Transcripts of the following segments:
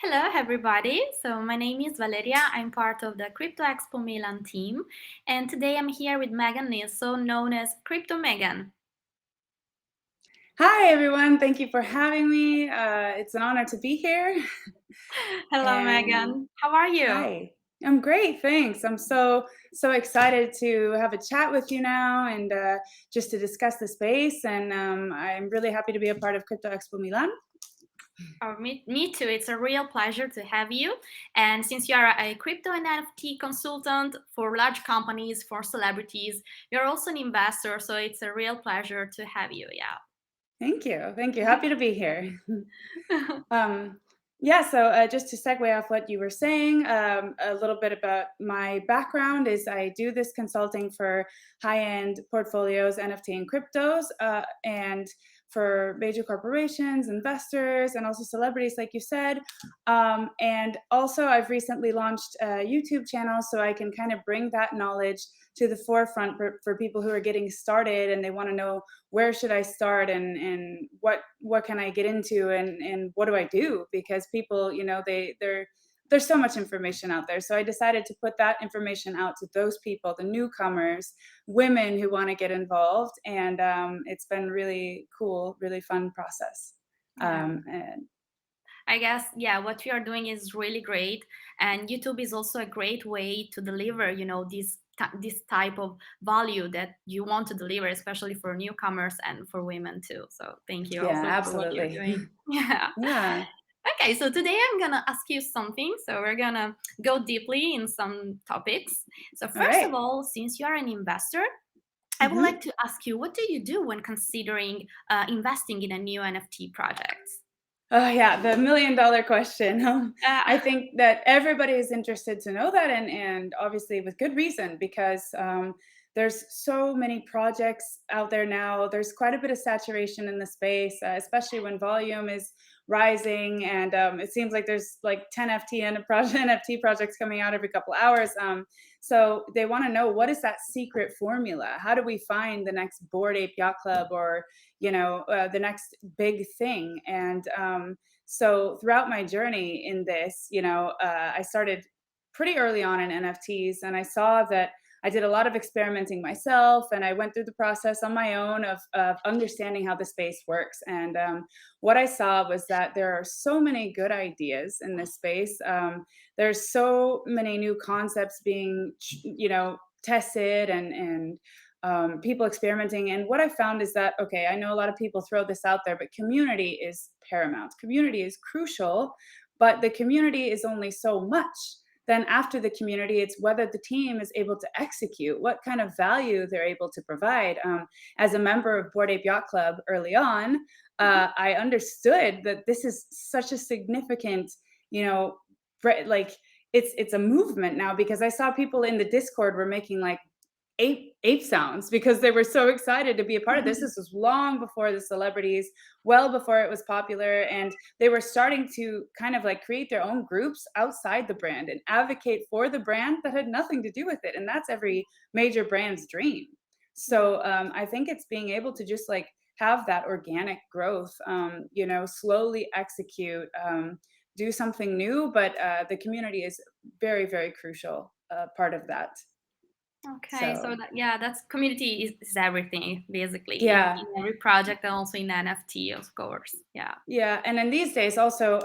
Hello, everybody. So, my name is Valeria. I'm part of the Crypto Expo Milan team. And today I'm here with Megan Nilsson, known as Crypto Megan. Hi, everyone. Thank you for having me. It's an honor to be here. Hello, And Megan. How are you? hi, I'm great. Thanks. I'm so excited to have a chat with you now and just to discuss the space. And I'm really happy to be a part of Crypto Expo Milan. Oh, me too. It's a real pleasure to have you. And since you are a crypto and NFT consultant for large companies, for celebrities, you're also an investor. So, it's a real pleasure to have you. Yeah. Thank you. Thank you. Happy to be here. Um, yeah, so just to segue off what you were saying, a little bit about my background is I do this consulting for high-end portfolios, NFT and cryptos, and for major corporations, investors, and also celebrities, like you said. And also, I've recently launched a YouTube channel so I can kind of bring that knowledge to the forefront for people who are getting started and they want to know where should I start and what can I get into and what do I do? Because people, there's so much information out there. So I decided to put that information out to those people, the newcomers, women who want to get involved, and it's been really cool, really fun process. Yeah. And I guess, yeah, what we are doing is really great. And YouTube is also a great way to deliver, this type of value that you want to deliver, especially for newcomers and for women too. So thank you yeah, also for what you're absolutely. doing. Yeah. Yeah. Okay, so today I'm gonna ask you something. So we're gonna go deeply in some topics. So All first of right. all, since you are an investor, I would like Mhm. to ask you, what do you do when considering investing in a new NFT project? Oh yeah, the $1 million question. I Uh, think that everybody is interested to know that, and obviously with good reason because there's so many projects out there now. There's quite a bit of saturation in the space, especially when volume is rising, and it seems like there's like 10 NFT projects coming out every couple hours. So they want to know, what is that secret formula? How do we find the next Bored Ape Yacht Club or the next big thing? And so throughout my journey in this, I started pretty early on in NFTs, and I saw that I did a lot of experimenting myself, and I went through the process on my own of understanding how the space works. And what I saw was that there are so many good ideas in this space. There's so many new concepts being tested and people experimenting. And what I found is that, okay, I know a lot of people throw this out there, but community is paramount. Community is crucial, but the community is only so much. Then after the community, it's whether the team is able to execute, what kind of value they're able to provide. As a member of Bored Ape Yacht Club early on, I understood that this is such a significant, you know, like it's a movement now, because I saw people in the Discord were making like ape sounds because they were so excited to be a part of this. This was long before the celebrities, well before it was popular, and they were starting to kind of like create their own groups outside the brand and advocate for the brand that had nothing to do with it. And that's every major brand's dream. yeah. So I think it's being able to just like have that organic growth, slowly execute, do something new, but the community is very, very crucial part of that. Okay, so So that's community is everything basically yeah. in every project and also in NFT, of course. Yeah. Yeah, and then these days also,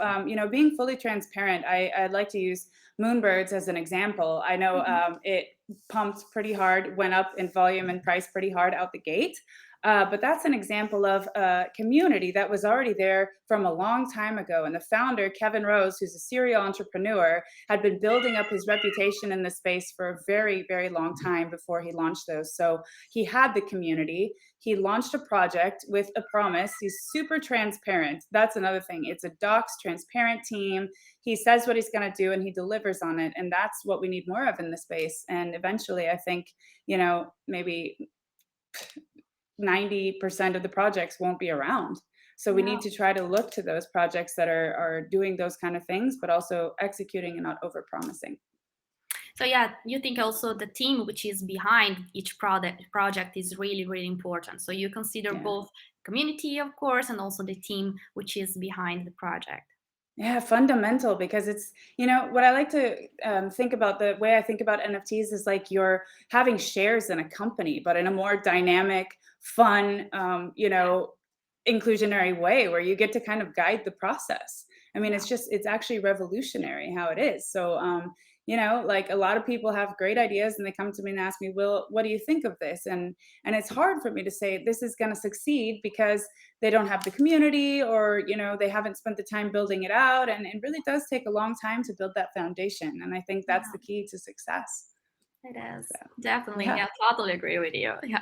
being fully transparent, I'd like to use Moonbirds as an example. I know Mhm. it pumped pretty hard, went up in volume and price pretty hard out the gate. But that's an example of a community that was already there from a long time ago. And the founder, Kevin Rose, who's a serial entrepreneur, had been building up his reputation in the space for a very, very long time before he launched those. So he had the community. He launched a project with a promise. He's super transparent. That's another thing. It's a docs transparent team. He says what he's going to do and he delivers on it. And that's what we need more of in the space. And eventually, I think, maybe 90% of the projects won't be around. So we Yeah. need to try to look to those projects that are doing those kind of things, but also executing and not over promising. So yeah, you think also the team which is behind each project is really, really important. So you consider Yeah. both community, of course, and also the team which is behind the project. Yeah, fundamental because it's, what I like to think about the way I think about NFTs is like you're having shares in a company, but in a more dynamic, fun, inclusionary way where you get to kind of guide the process. I mean, Yeah. it's actually revolutionary how it is. So, like a lot of people have great ideas and they come to me and ask me, well, what do you think of this? And it's hard for me to say this is going to succeed because they don't have the community or they haven't spent the time building it out, and it really does take a long time to build that foundation, and I think that's the Yeah. key to success. It is. So Definitely. yeah. Yeah, totally agree with you. Yeah.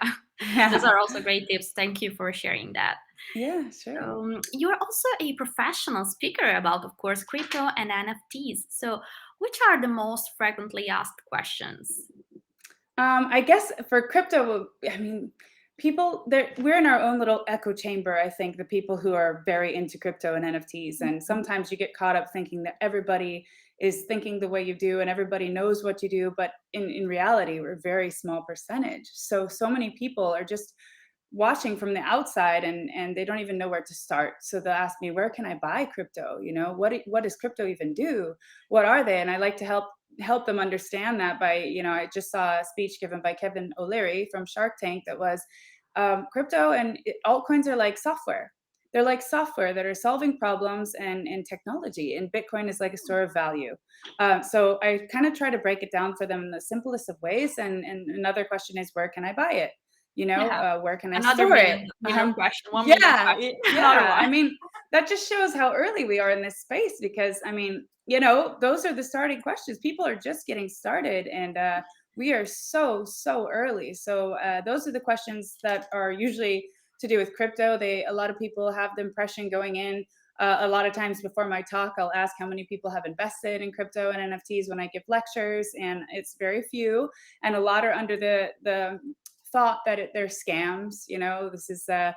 Those Yeah. are also great tips. Thank you for sharing that. Yeah, sure. You're also a professional speaker about, of course, crypto and NFTs. So, which are the most frequently asked questions? I guess for crypto, I mean, people there we're in our own little echo chamber, I think, the people who are very into crypto and NFTs. And Mhm. sometimes you get caught up thinking that everybody is thinking the way you do and everybody knows what you do. But in reality, we're a very small percentage. So many people are just watching from the outside and they don't even know where to start. So they'll ask me, where can I buy crypto? What does crypto even do? What are they? And I like to help them understand that by, I just saw a speech given by Kevin O'Leary from Shark Tank that was crypto and altcoins are like software. They're like software that are solving problems and technology, and Bitcoin is like a store of value. So I kind of try to break it down for them in the simplest of ways. And another question is, where can I buy it? Yeah. Where can I Another store it? million question, 1 million Yeah, question. Another yeah. I one. mean, that just shows how early we are in this space because, I mean, those are the starting questions. People are just getting started, and we are so early. So those are the questions that are usually to do with crypto. A lot of people have the impression going in. A lot of times before my talk, I'll ask how many people have invested in crypto and NFTs when I give lectures, and it's very few. And a lot are under the thought that they're scams. This is a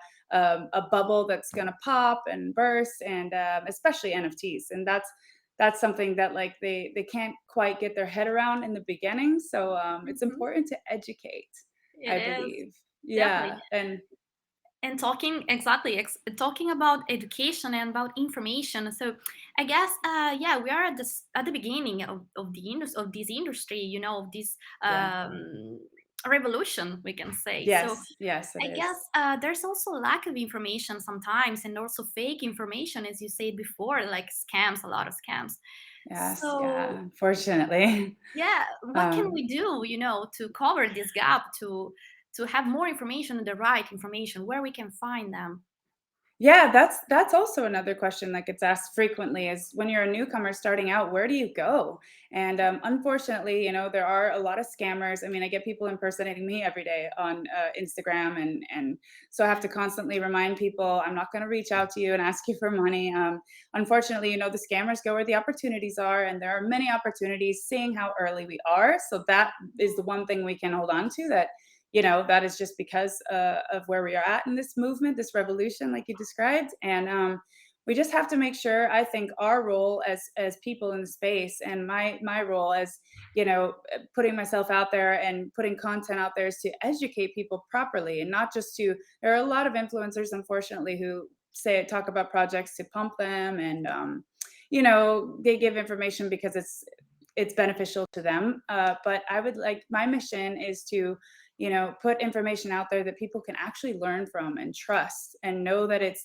bubble that's going to pop and burst, and especially NFTs. And that's something that like they can't quite get their head around in the beginning. So it's Mhm. important to educate, It I is believe. definitely. Yeah, and And talking exactly, talking about education and about information. So, I guess, yeah, we are at the beginning of the of this industry. Of this yeah, revolution, we can say. So, yes, yes, it I is. guess there's also lack of information sometimes, and also fake information, as you said before, like scams, a lot of scams. Yes, yeah, So, unfortunately. yeah, what can um we do, to cover this gap, to have more information, the right information, where we can find them? Yeah, that's also another question that gets asked frequently is when you're a newcomer starting out, where do you go? And unfortunately, there are a lot of scammers. I mean, I get people impersonating me every day on Instagram, and so I have to constantly remind people I'm not going to reach out to you and ask you for money. Unfortunately, the scammers go where the opportunities are, and there are many opportunities. Seeing how early we are, so that is the one thing we can hold on to, that that is just because of where we are at in this movement, this revolution, like you described. And we just have to make sure, I think, our role as people in the space, and my role as putting myself out there and putting content out there, is to educate people properly, and not just to. There are a lot of influencers, unfortunately, who talk about projects to pump them, and they give information because it's beneficial to them. But I would like, my mission is to put information out there that people can actually learn from and trust and know that it's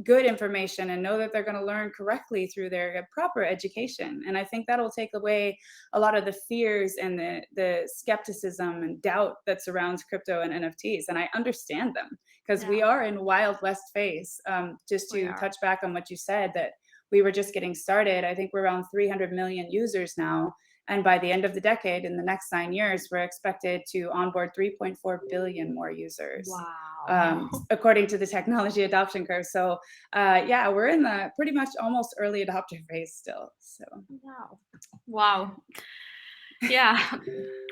good information, and know that they're going to learn correctly through their proper education. And I think that'll take away a lot of the fears and the skepticism and doubt that surrounds crypto and NFTs. And I understand them because Yeah, we are in wild west phase. Just we to are. touch back on what you said, that we were just getting started. I think we're around 300 million users now, and by the end of the decade, in the next 9 years, we're expected to onboard 3.4 billion more users, Wow. according to the technology adoption curve. So, yeah, we're in the pretty much almost early adopter phase still. So, Wow. Wow. Yeah.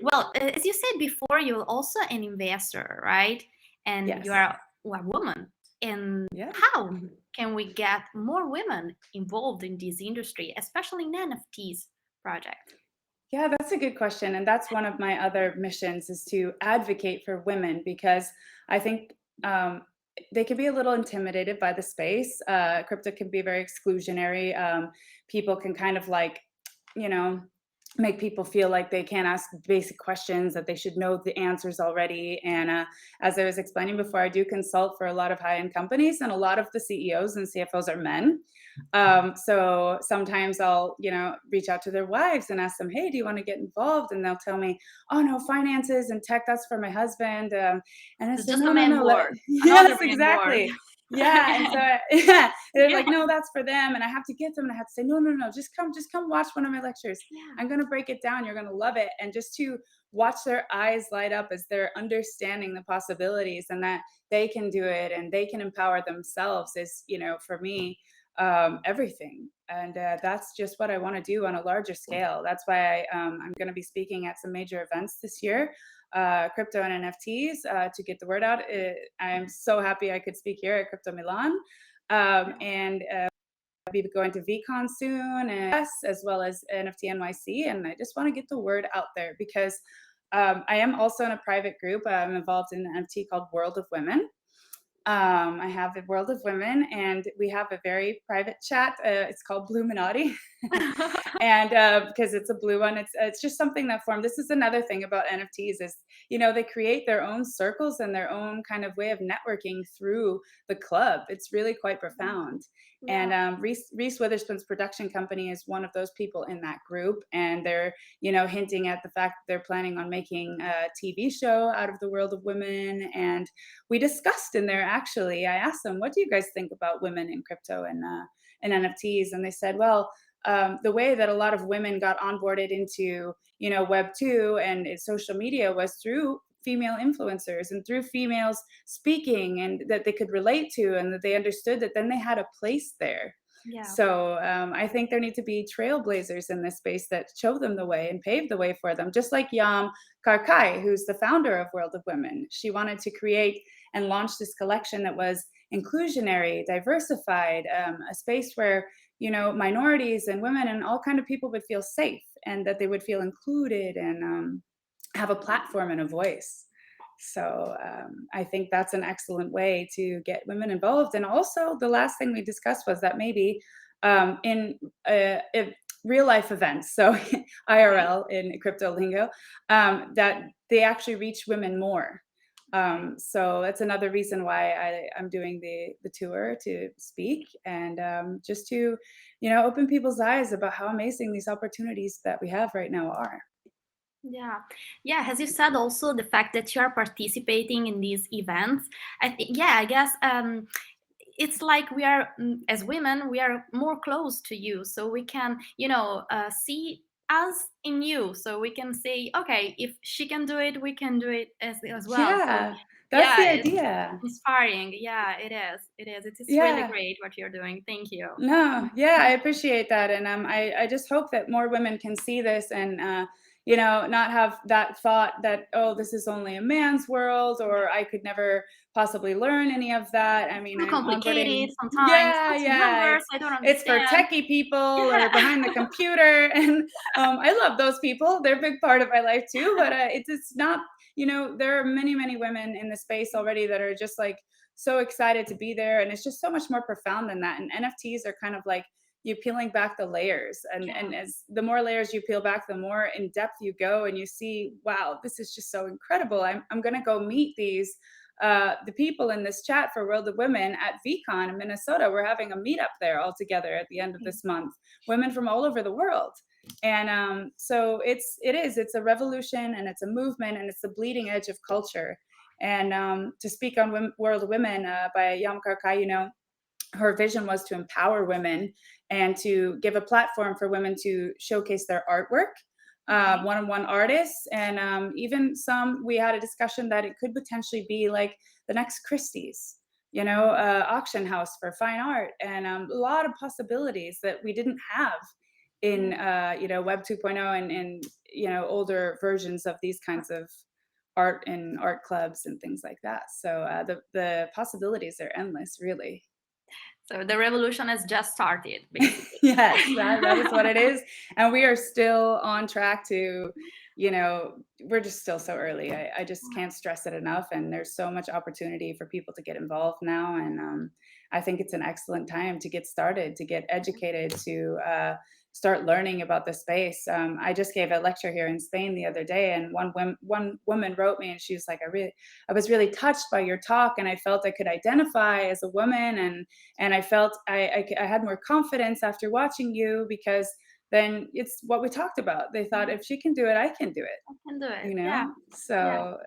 Well, as you said before, you're also an investor, right? And you yes. are a woman. And Yeah. how can we get more women involved in this industry, especially in NFTs project? Yeah, that's a good question. And that's one of my other missions, is to advocate for women, because I think they can be a little intimidated by the space. Crypto can be very exclusionary. People can kind of like, you know, make people feel like they can't ask basic questions, that they should know the answers already. And as I was explaining before, I do consult for a lot of high end companies, and a lot of the CEOs and CFOs are men. So sometimes I'll, reach out to their wives and ask them, hey, do you want to get involved? And they'll tell me, oh, no, finances and tech, that's for my husband. And I It's said, just a no, no, man no. word, another Yes, man word. exactly. Yeah. And so, yeah, they're Yeah, like, no, that's for them. And I have to get them. And I have to say, no, no, no, just come watch one of my lectures. yeah, I'm going to break it down. You're going to love it. And just to watch their eyes light up as they're understanding the possibilities and that they can do it and they can empower themselves is, for me, everything. And that's just what I want to do on a larger scale. That's why I'm going to be speaking at some major events this year, crypto and NFTs, to get the word out. I'm so happy I could speak here at Crypto Milan. And I'll be going to VCon soon, and as well as NFT NYC. And I just want to get the word out there because I am also in a private group. I'm involved in an NFT called World of Women. I have the World of Women, and we have a very private chat. It's called Bluminati, and because it's a blue one, it's just something that formed. This is another thing about NFTs is they create their own circles and their own kind of way of networking through the club. It's really quite profound. And yeah, Reese Witherspoon's production company is one of those people in that group, and they're hinting at the fact that they're planning on making a TV show out of the World of Women. And we discussed in there, actually, I asked them, what do you guys think about women in crypto and NFTs? And they said, well, the way that a lot of women got onboarded into Web 2 and social media was through female influencers and through females speaking, and that they could relate to, and that they understood that then they had a place there. yeah, So I think there need to be trailblazers in this space that show them the way and pave the way for them, just like Yam Karkai, who's the founder of World of Women. She wanted to create and launch this collection that was inclusionary, diversified, a space where minorities and women and all kind of people would feel safe, and that they would feel included, and have a platform and a voice. So I think that's an excellent way to get women involved. And also, the last thing we discussed was that maybe in real life events, so right, IRL in crypto lingo, that they actually reach women more. right. So that's another reason why I'm doing the tour, to speak, and just to open people's eyes about how amazing these opportunities that we have right now are. Yeah, yeah. As you said, also the fact that you are participating in these events, I think, yeah, I guess it's like we are, as women, we are more close to you, so we can, see us in you, so we can say, okay, if she can do it, we can do it as well. So, Yeah, that's yeah, the it's idea. inspiring. Yeah, it is. It is. It is really Yeah. great what you're doing. Thank you. No, yeah, I appreciate that, and I just hope that more women can see this, and not have that thought that, oh, this is only a man's world, Yeah. or I could never possibly learn any of that. I It's mean, too I'm complicated onboarding. sometimes. Yeah, Lots of yeah, numbers. I don't it's for understand. techie people or Yeah. behind the computer, and I love those people. They're a big part of my life too. But it's not. There are many, many women in the space already that are just like so excited to be there, and it's just so much more profound than that. And NFTs are kind of like you peeling back the layers, and Yeah. as the more layers you peel back, the more in depth you go, and you see, wow, this is just so incredible. I'm going to go meet these the people in this chat for World of Women at VCon in Minnesota. We're having a meetup there all together at the end of Okay. this month, women from all over the world. And so it's a revolution, and it's a movement, and it's the bleeding edge of culture. And to speak on World of Women by Yam Karkai, her vision was to empower women and to give a platform for women to showcase their artwork, Okay. one-on-one artists, and even we had a discussion that it could potentially be like the next Christie's, auction house for fine art, and a lot of possibilities that we didn't have in Yeah. Web 2.0, and older versions of these kinds of art and art clubs and things like that. So the possibilities are endless, really. So the revolution has just started, basically. Yes, that is what it is, and we are still on track to you know, we're just still so early. I just can't stress it enough. And there's so much opportunity for people to get involved now. And I think it's an excellent time to get started, to get educated, to start learning about the space. I just gave a lecture here in Spain the other day, and one woman wrote me, and she was like, I was really touched by your talk, and I felt I could identify as a woman, and I felt I had more confidence after watching you because then it's what we talked about. They thought Mhm. if she can do it, I can do it, I can do it. you Yeah. know? Yeah. So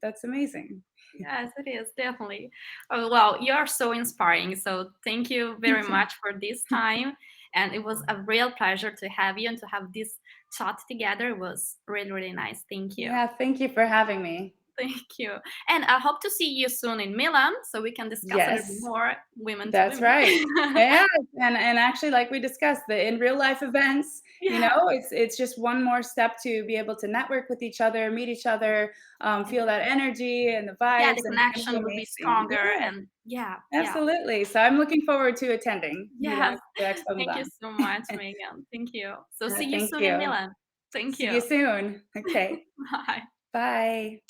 that's amazing. Yes, it is definitely. Oh, well, you are so inspiring. So thank you very Thank you. much for this time. And it was a real pleasure to have you and to have this chat together. It was really, really nice. Thank you. Yeah, thank you for having me. Thank you. And I hope to see you soon in Milan so we can discuss a little bit Yes. more women to That's women. right. Yeah, and actually, like we discussed, the in real life events, you Yeah. know, it's just one more step to be able to network with each other, meet each other, feel that energy and the Yeah, vibes, the and it's gonna be connection will be amazing. stronger Yeah, and yeah, yeah. absolutely. So I'm looking forward to attending Yes. Milan, the Expo Thank you Milan. so much, Megan. Thank you. So see you Thank soon in you. Milan. Thank See you you. soon. Okay. Bye. Bye.